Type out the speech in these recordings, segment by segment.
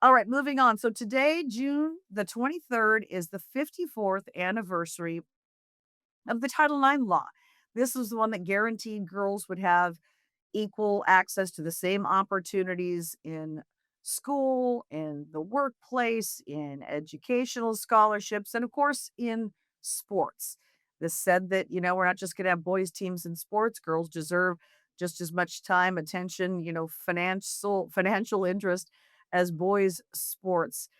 All right, moving on. So today, June the 23rd, is the 54th anniversary of the Title IX law. This was the one that guaranteed girls would have equal access to the same opportunities in school, in the workplace, in educational scholarships, and of course, in sports. This said that, we're not just going to have boys' teams in sports, girls deserve just as much time, attention, financial interest as boys' sports.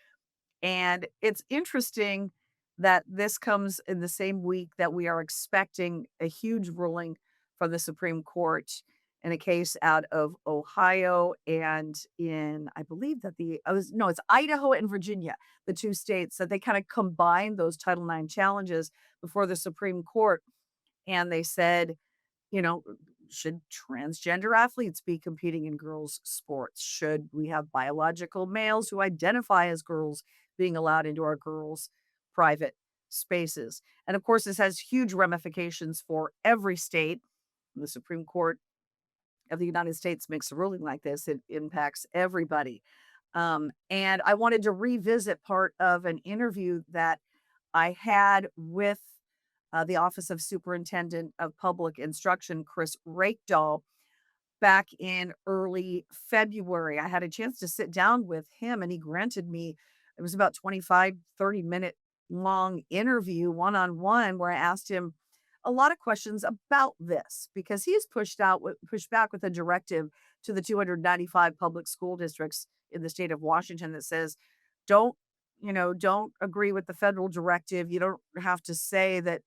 And it's interesting that this comes in the same week that we are expecting a huge ruling from the Supreme Court in a case out of Ohio and in, I believe that it's Idaho and Virginia, the two states that they kind of combined those Title IX challenges before the Supreme Court. And they said, you know, should transgender athletes be competing in girls' sports? Should we have biological males who identify as girls being allowed into our girls' private spaces? And of course, this has huge ramifications for every state. The Supreme Court of the United States makes a ruling like this, it impacts everybody. And I wanted to revisit part of an interview that I had with the Office of Superintendent of Public Instruction, Chris Rakedahl, back in early February. I had a chance to sit down with him and he granted me, it was about 25, 30-minute long interview one-on-one where I asked him a lot of questions about this because he's pushed back with a directive to the 295 public school districts in the state of Washington that says, don't, don't agree with the federal directive. You don't have to say that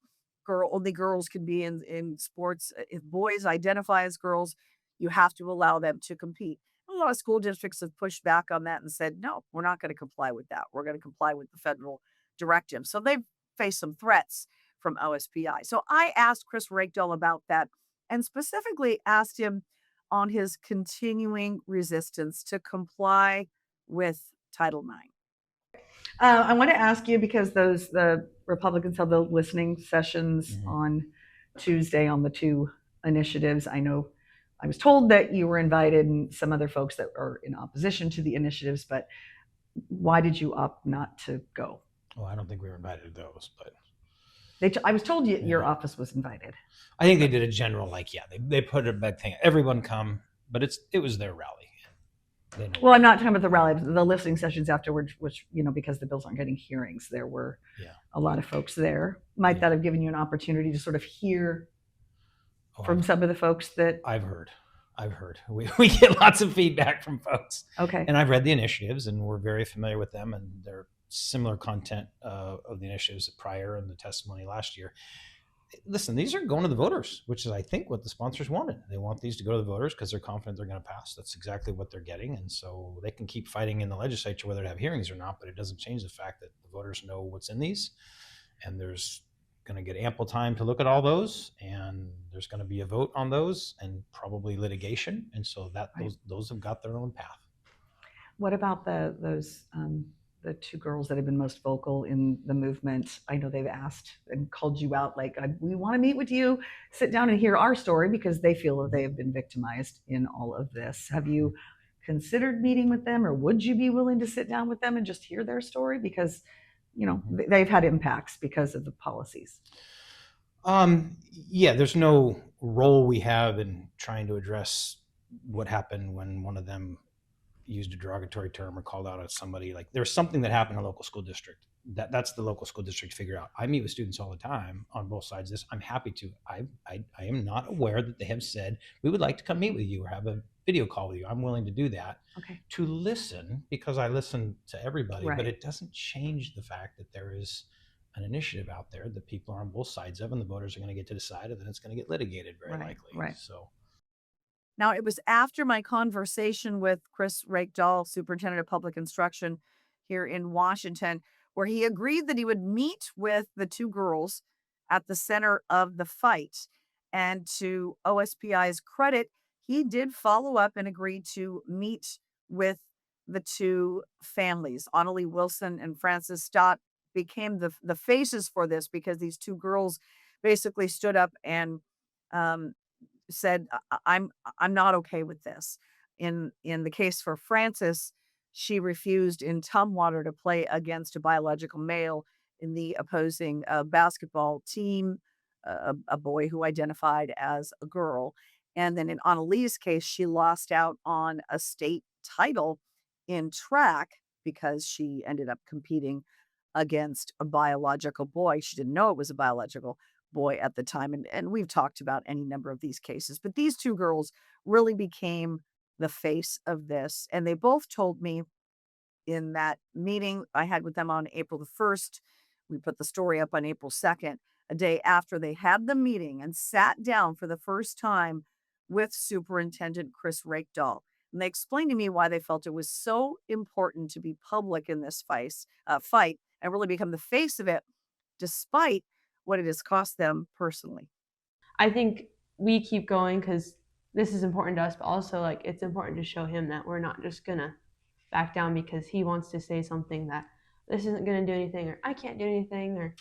only girls can be in sports. If boys identify as girls, you have to allow them to compete. A lot of school districts have pushed back on that and said, no, we're not going to comply with that. We're going to comply with the federal directive. So they've faced some threats from OSPI. So I asked Chris Rakedahl about that and specifically asked him on his continuing resistance to comply with Title IX. I want to ask you because the Republicans held the listening sessions on Tuesday on the two initiatives. I know I was told that you were invited and some other folks that are in opposition to the initiatives, but why did you opt not to go? Well, I don't think we were invited to those, but I was told your office was invited. I think they did a general, they put a big thing. Everyone come, but it was their rally. Well, I'm not talking about the rally, but the listening sessions afterwards, which, because the bills aren't getting hearings, there were a lot of folks there. Might that have given you an opportunity to sort of hear from some of the folks that I've heard? We get lots of feedback from folks. Okay. And I've read the initiatives and we're very familiar with them and they're similar content of the initiatives prior and the testimony last year. Listen, these are going to the voters, which is, I think, what the sponsors wanted. They want these to go to the voters because they're confident they're going to pass. That's exactly what they're getting. And so they can keep fighting in the legislature whether to have hearings or not, but it doesn't change the fact that the voters know what's in these. And there's going to get ample time to look at all those. And there's going to be a vote on those and probably litigation. And so those have got their own path. What about the two girls that have been most vocal in the movement? I know they've asked and called you out, like, we want to meet with you, sit down and hear our story because they feel that they have been victimized in all of this. Have you considered meeting with them or would you be willing to sit down with them and just hear their story? Because, they've had impacts because of the policies. There's no role we have in trying to address what happened when one of them used a derogatory term or called out at somebody. Like there's something that happened in a local school district that's the local school district figure out. I meet with students all the time on both sides of this. I'm happy to. I am not aware that they have said we would like to come meet with you or have a video call with you. I'm willing to do that. Okay. To listen because I listen to everybody, Right. But it doesn't change the fact that there is an initiative out there that people are on both sides of and the voters are going to get to decide and then it's going to get litigated very likely. Right. So now, it was after my conversation with Chris Rakedahl, Superintendent of Public Instruction here in Washington, where he agreed that he would meet with the two girls at the center of the fight. And to OSPI's credit, he did follow up and agreed to meet with the two families. Annalie Wilson and Frances Stott became the faces for this because these two girls basically stood up and said, I'm not okay with this. In the case for Frances, she refused in Tumwater to play against a biological male in the opposing basketball team, a boy who identified as a girl. And then in Annalise's case, she lost out on a state title in track because she ended up competing against a biological boy. She didn't know it was a biological boy at the time. And we've talked about any number of these cases, but these two girls really became the face of this. And they both told me in that meeting I had with them on April the 1st. We put the story up on April 2nd, a day after they had the meeting and sat down for the first time with Superintendent Chris Rakedahl. And they explained to me why they felt it was so important to be public in this fight and really become the face of it, despite what it has cost them personally. I think we keep going because this is important to us, but also like it's important to show him that we're not just gonna back down because he wants to say something that this isn't gonna do anything or I can't do anything or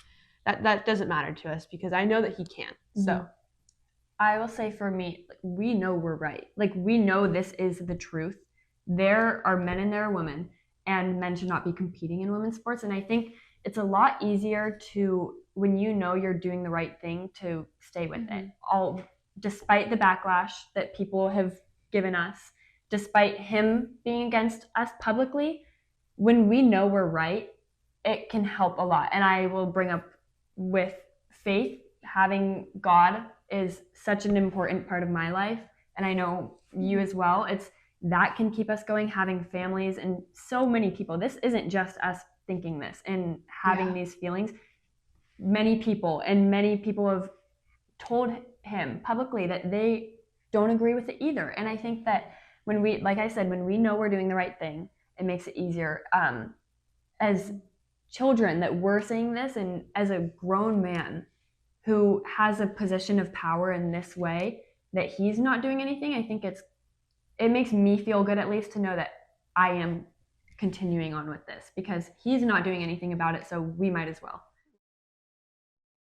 that doesn't matter to us because I know that he can. So I will say for me, like, we know we're right. Like we know this is the truth. There are men and there are women, and men should not be competing in women's sports. And I think it's a lot easier to, when you know you're doing the right thing, to stay with it. All despite the backlash that people have given us, despite him being against us publicly, when we know we're right, it can help a lot. And I will bring up with faith, having God is such an important part of my life, and I know you as well. It's that can keep us going, having families and so many people. This isn't just us thinking this and having these feelings. Many people have told him publicly that they don't agree with it either. And I think that when we, like I said, when we know we're doing the right thing, it makes it easier. As children that we're saying this, and as a grown man who has a position of power in this way, that he's not doing anything, I think it makes me feel good at least to know that I am continuing on with this because he's not doing anything about it, so we might as well.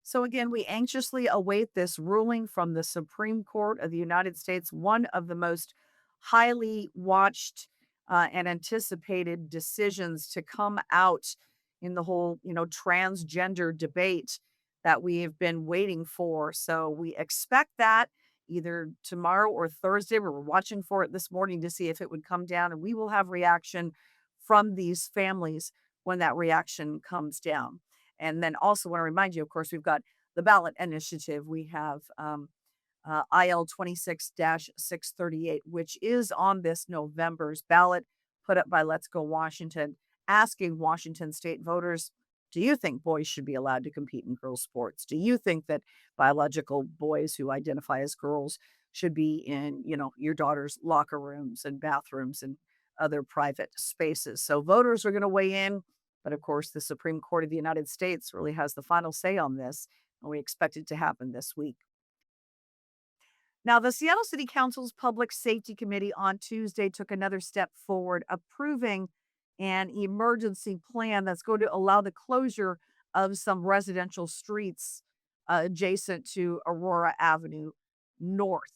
So again, we anxiously await this ruling from the Supreme Court of the United States, one of the most highly watched and anticipated decisions to come out in the whole, transgender debate that we have been waiting for. So we expect that either tomorrow or Thursday. We were watching for it this morning to see if it would come down, and we will have reaction from these families when that reaction comes down. And then also want to remind you, of course, we've got the ballot initiative. We have IL 26-638, which is on this November's ballot put up by Let's Go Washington, asking Washington state voters, do you think boys should be allowed to compete in girls' sports? Do you think that biological boys who identify as girls should be in, your daughter's locker rooms and bathrooms and other private spaces? So voters are going to weigh in. But of course, the Supreme Court of the United States really has the final say on this, and we expect it to happen this week. Now, the Seattle City Council's Public Safety Committee on Tuesday took another step forward, approving an emergency plan that's going to allow the closure of some residential streets adjacent to Aurora Avenue North.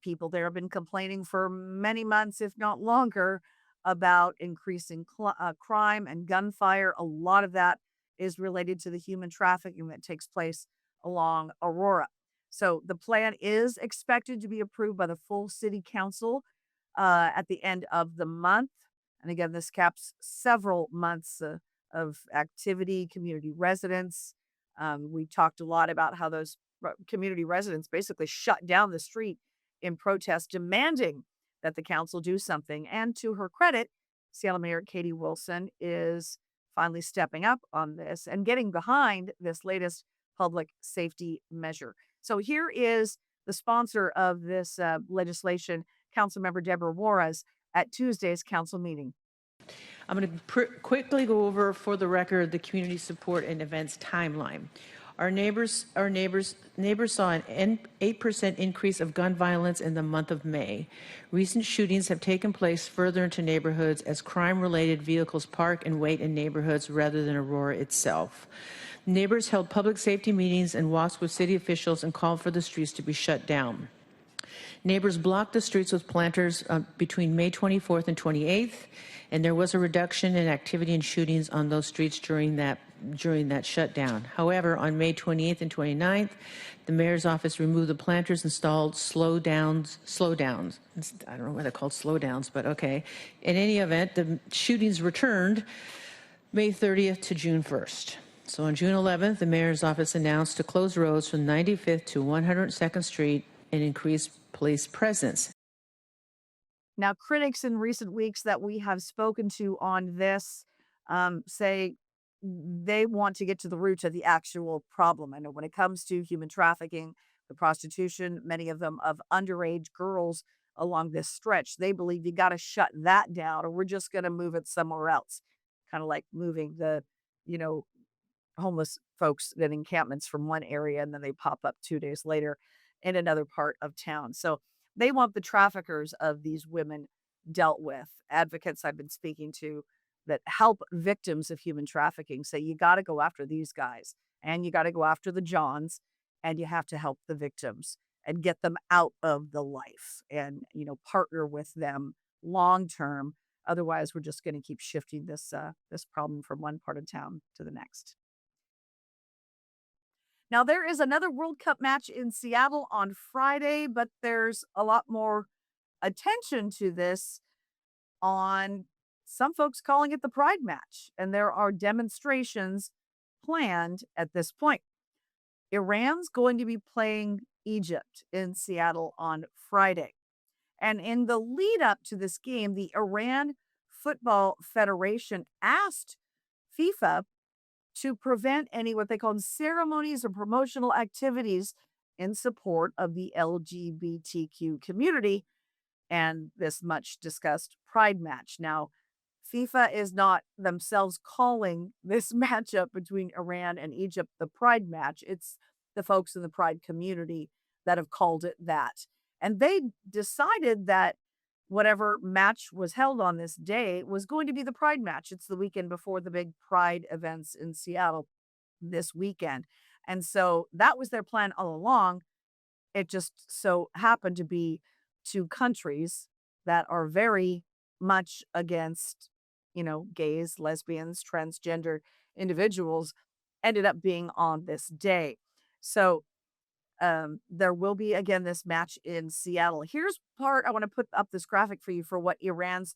People there have been complaining for many months, if not longer, about increasing crime and gunfire. A lot of that is related to the human trafficking that takes place along Aurora. So the plan is expected to be approved by the full city council at the end of the month. And again, this caps several months of activity, community residents. We talked a lot about how those community residents basically shut down the street in protest, demanding that the council do something. And to her credit, Seattle Mayor Katie Wilson is finally stepping up on this and getting behind this latest public safety measure. So here is the sponsor of this legislation, Councilmember Deborah Juarez, at Tuesday's council meeting. I'm going to quickly go over, for the record, the community support and events timeline. Our neighbors saw an 8% increase of gun violence in the month of May. Recent shootings have taken place further into neighborhoods as crime-related vehicles park and wait in neighborhoods rather than Aurora itself. Neighbors held public safety meetings and walks with city officials and called for the streets to be shut down. Neighbors blocked the streets with planters between May 24th and 28th, and there was a reduction in activity and shootings on those streets during that shutdown. However, on May 28th and 29th, the mayor's office removed the planters, installed slowdowns. I don't know why they're called slowdowns, but okay. In any event, the shootings returned May 30th to June 1st. So on June 11th, the mayor's office announced to close roads from 95th to 102nd Street and increase police presence. Now, critics in recent weeks that we have spoken to on this say they want to get to the root of the actual problem. I know when it comes to human trafficking, the prostitution, many of them of underage girls along this stretch, they believe you got to shut that down or we're just going to move it somewhere else. Kind of like moving the, you know, homeless folks in encampments from one area and then they pop up 2 days later in another part of town. So they want the traffickers of these women dealt with. Advocates I've been speaking to that help victims of human trafficking say you got to go after these guys and you got to go after the Johns and you have to help the victims and get them out of the life and, you know, partner with them long term. Otherwise, we're just going to keep shifting this problem from one part of town to the next. Now, there is another World Cup match in Seattle on Friday, but there's a lot more attention to this on some folks calling it the Pride match. And there are demonstrations planned at this point. Iran's going to be playing Egypt in Seattle on Friday. And in the lead up to this game, the Iran Football Federation asked FIFA to prevent any what they call ceremonies or promotional activities in support of the LGBTQ community and this much discussed Pride match. Now, FIFA is not themselves calling this matchup between Iran and Egypt the Pride match. It's the folks in the Pride community that have called it that. And they decided that whatever match was held on this day was going to be the Pride match. It's the weekend before the big Pride events in Seattle this weekend. And so that was their plan all along. It just so happened to be two countries that are very much against, you know, gays, lesbians, transgender individuals ended up being on this day. So there will be again this match in Seattle. Here's part I want to put up this graphic for you for what Iran's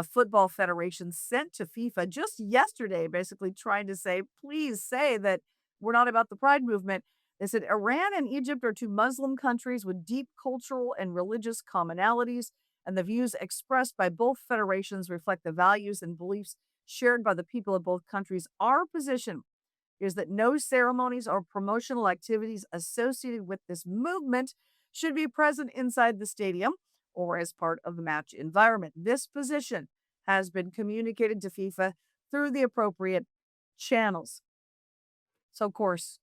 football federation sent to FIFA just yesterday, basically trying to say, please say that we're not about the Pride movement. They said Iran and Egypt are two Muslim countries with deep cultural and religious commonalities, and the views expressed by both federations reflect the values and beliefs shared by the people of both countries. Our position is that no ceremonies or promotional activities associated with this movement should be present inside the stadium or as part of the match environment. This position has been communicated to FIFA through the appropriate channels. So, of course,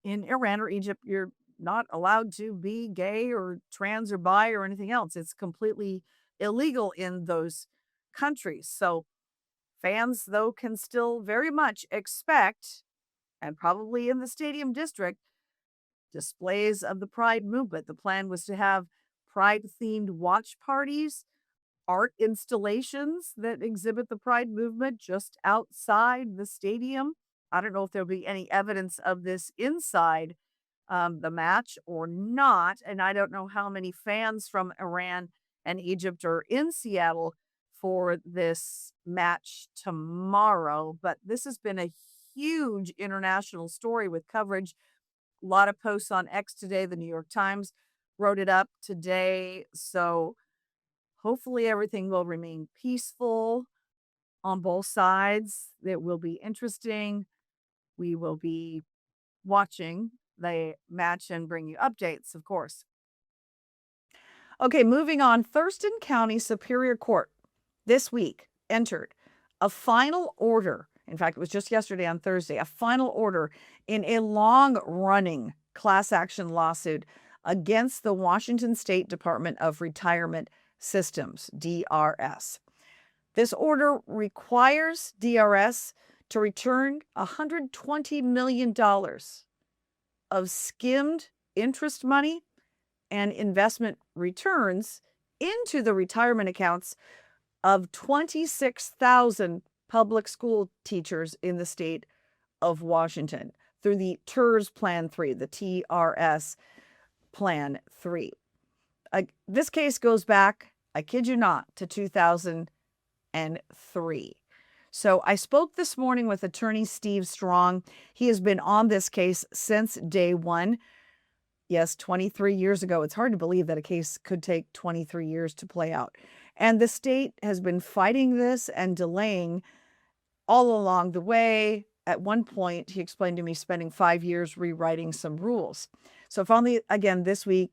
in Iran or Egypt, you're not allowed to be gay or trans or bi or anything else. It's completely illegal in those countries. So, fans, though, can still very much expect, and probably in the stadium district, displays of the Pride movement. The plan was to have Pride themed watch parties, art installations that exhibit the Pride movement just outside the stadium. I don't know if there'll be any evidence of this inside the match or not. And I don't know how many fans from Iran and Egypt are in Seattle for this match tomorrow. But this has been a huge international story with coverage. A lot of posts on X today. The New York Times wrote it up today. So hopefully everything will remain peaceful on both sides. It will be interesting. We will be watching the match and bring you updates, of course. Okay, moving on. Thurston County Superior Court this week entered a final order. In fact, it was just yesterday on Thursday, a final order in a long-running class action lawsuit against the Washington State Department of Retirement Systems, DRS. This order requires DRS to return $120 million of skimmed interest money and investment returns into the retirement accounts of 26,000 public school teachers in the state of Washington through the TERS Plan 3, the TRS Plan 3. This case goes back, I kid you not, to 2003. So I spoke this morning with attorney Steve Strong. He has been on this case since day one. Yes, 23 years ago. It's hard to believe that a case could take 23 years to play out. And the state has been fighting this and delaying all along the way. At one point, he explained to me spending 5 years rewriting some rules. So finally, again, this week,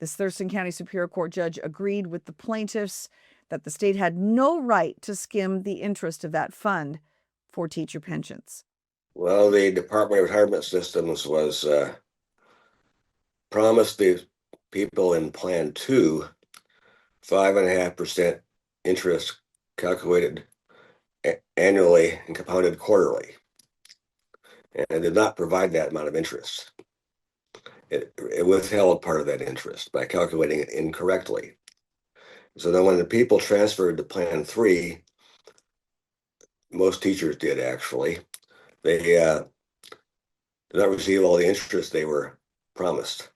this Thurston County Superior Court judge agreed with the plaintiffs that the state had no right to skim the interest of that fund for teacher pensions. Well, the Department of Retirement Systems was promised the people in Plan 2 5.5% interest calculated annually and compounded quarterly, and did not provide that amount of interest. It withheld part of that interest by calculating it incorrectly. So then when the people transferred to Plan 3, most teachers did actually, they did not receive all the interest they were promised.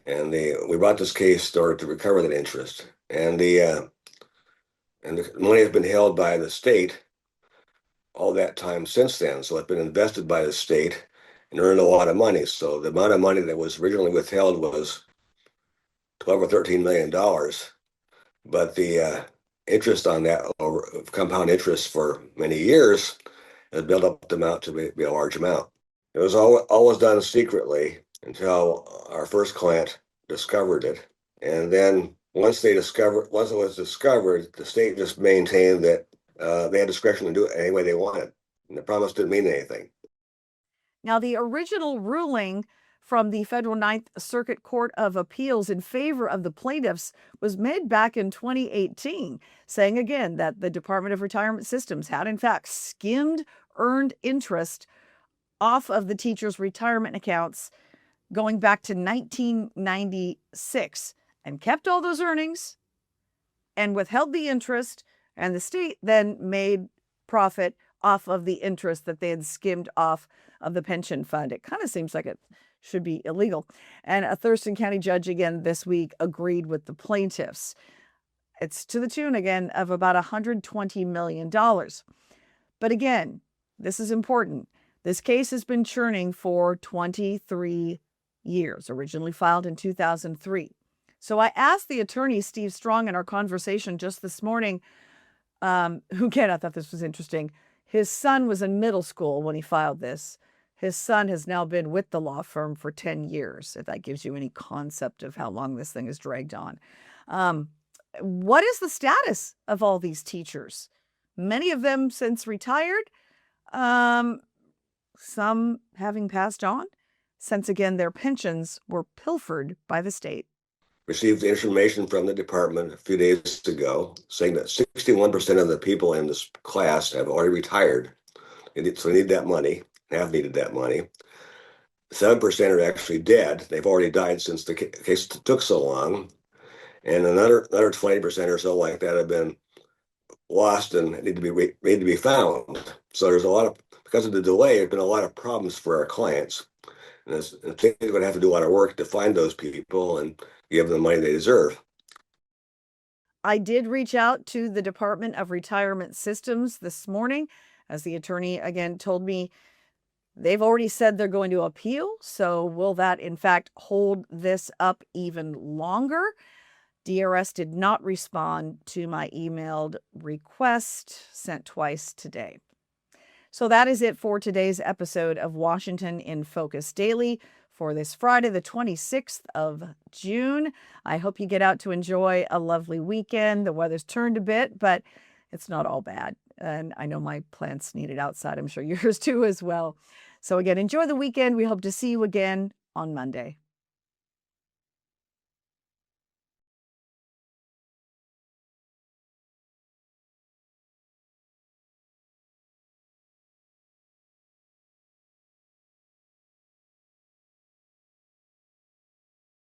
And we brought this case in order to recover that interest. And the money has been held by the state all that time since then. So it's been invested by the state and earned a lot of money. So the amount of money that was originally withheld was $12 or $13 million. But the interest on that, over compound interest for many years, has built up the amount to be a large amount. It was always done secretly until our first client discovered it. And then once it was discovered, the state just maintained that they had discretion to do it any way they wanted. And the promise didn't mean anything. Now, the original ruling from the Federal Ninth Circuit Court of Appeals in favor of the plaintiffs was made back in 2018, saying again that the Department of Retirement Systems had in fact skimmed earned interest off of the teachers' retirement accounts going back to 1996 and kept all those earnings and withheld the interest, and the state then made profit off of the interest that they had skimmed off of the pension fund. It kind of seems like it should be illegal. And a Thurston County judge again this week agreed with the plaintiffs. It's to the tune again of about $120 million. But again, this is important. This case has been churning for 23 years, originally filed in 2003. So I asked the attorney, Steve Strong, in our conversation just this morning, who again, I thought this was interesting. His son was in middle school when he filed this. His son has now been with the law firm for 10 years, if that gives you any concept of how long this thing has dragged on. What is the status of all these teachers? Many of them since retired, some having passed on, since again their pensions were pilfered by the state. Received information from the department a few days ago saying that 61% of the people in this class have already retired. So they need that money, have needed that money. 7% are actually dead. They've already died since the case took so long. And another 20% or so like that have been lost and need to be found. So there's because of the delay, there's been a lot of problems for our clients. And the state is going to have to do a lot of work to find those people and give them the money they deserve. I did reach out to the Department of Retirement Systems this morning, as the attorney again told me they've already said they're going to appeal. So will that in fact hold this up even longer? DRS did not respond to my emailed request sent twice today. So that is it for today's episode of Washington in Focus Daily for this Friday, the 26th of June. I hope you get out to enjoy a lovely weekend. The weather's turned a bit, but it's not all bad. And I know my plants need it outside. I'm sure yours too as well. So again, enjoy the weekend. We hope to see you again on Monday.